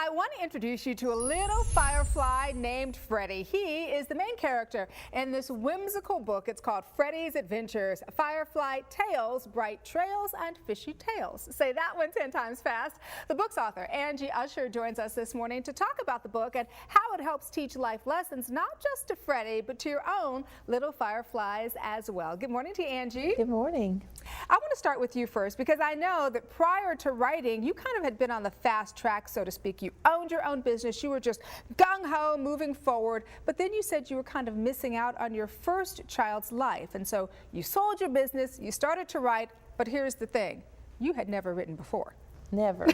I want to introduce you to a little firefly named Freddie. He is the main character in this whimsical book. It's called Freddie's Adventures, Firefly Tails, Bright Trails and Fishy Tales. Say that one 10 times fast. The book's author, Angie Usher, joins us this morning to talk about the book and how it helps teach life lessons, not just to Freddie, but to your own little fireflies as well. Good morning to you, Angie. Good morning. I want to start with you first because I know that prior to writing, you kind of had been on the fast track, so to speak. You owned your own business. You were just gung-ho moving forward, but then you said you were kind of missing out on your first child's life. And so you sold your business, you started to write, but here's the thing. You had never written before. Never.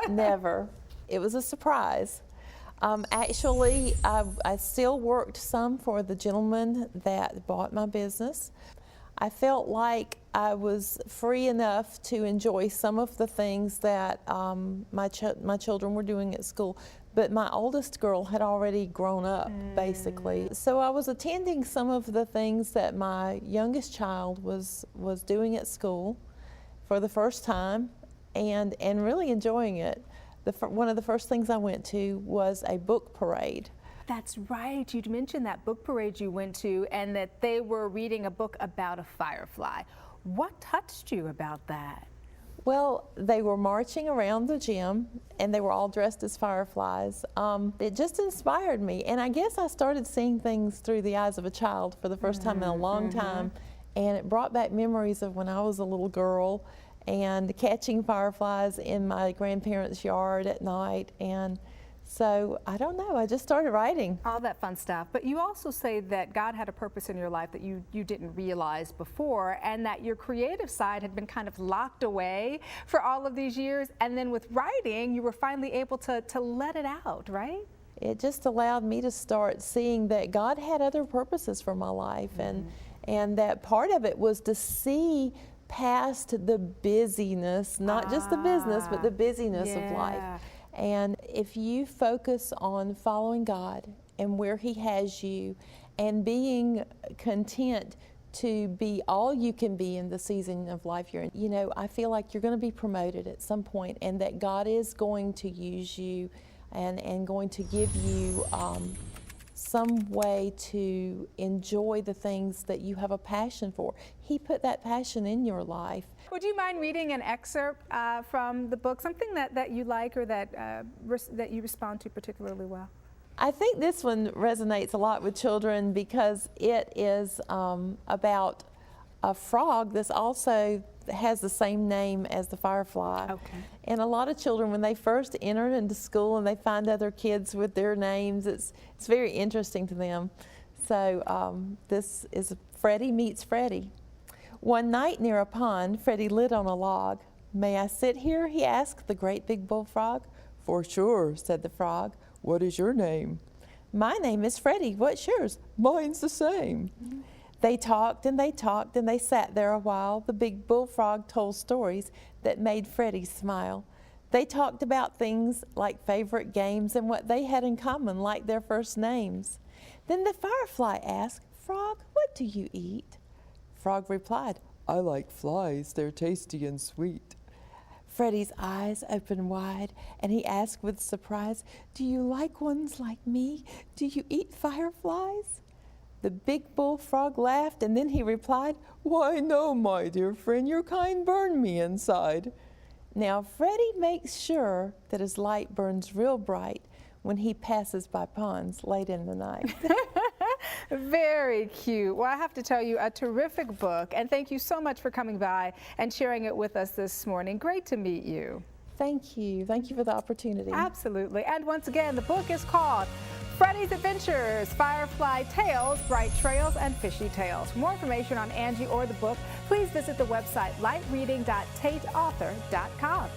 Never. It was a surprise. Actually, I still worked some for the gentleman that bought my business. I felt like I was free enough to enjoy some of the things that my children were doing at school, but my oldest girl had already grown up, basically. So I was attending some of the things that my youngest child was doing at school for the first time and really enjoying it. One of the first things I went to was a book parade. That's right. You'd mentioned that book parade you went to and that they were reading a book about a firefly. What touched you about that? Well, they were marching around the gym and they were all dressed as fireflies. It just inspired me, and I guess I started seeing things through the eyes of a child for the first time in a long time, and it brought back memories of when I was a little girl and catching fireflies in my grandparents' yard at night. And so, I don't know, I just started writing. All that fun stuff. But you also say that God had a purpose in your life that you didn't realize before, and that your creative side had been kind of locked away for all of these years. And then with writing, you were finally able to let it out, right? It just allowed me to start seeing that God had other purposes for my life, and that part of it was to see past the busyness, not just the business, but the busyness of life. And if you focus on following God and where He has you and being content to be all you can be in the season of life you're in, you know, I feel like you're going to be promoted at some point, and that God is going to use you and going to give you some way to enjoy the things that you have a passion for. He put that passion in your life. Would you mind reading an excerpt from the book, something that you like or that you respond to particularly well? I think this one resonates a lot with children because it is about a frog that's also has the same name as the firefly. Okay. And a lot of children, when they first enter into school and they find other kids with their names, it's very interesting to them. So this is Freddie meets Freddie. One night near a pond, Freddie lit on a log. "May I sit here?" he asked the great big bullfrog. "For sure," said the frog. "What is your name?" "My name is Freddie. What's yours?" "Mine's the same." They talked and they talked and they sat there a while. The big bullfrog told stories that made Freddie smile. They talked about things like favorite games and what they had in common, like their first names. Then the firefly asked, "Frog, what do you eat?" Frog replied, "I like flies. They're tasty and sweet." Freddie's eyes opened wide and he asked with surprise, "Do you like ones like me? Do you eat fireflies?" The big bullfrog laughed, and then he replied, "Why, no, my dear friend, your kind burn me inside." Now, Freddie makes sure that his light burns real bright when he passes by ponds late in the night. Very cute. Well, I have to tell you, a terrific book, and thank you so much for coming by and sharing it with us this morning. Great to meet you. Thank you. Thank you for the opportunity. Absolutely. And once again, the book is called Freddie's Adventures, Firefly Tails, Bright Trails and Fishy Tales. For more information on Angie or the book, please visit the website lightreading.tales.Author.com.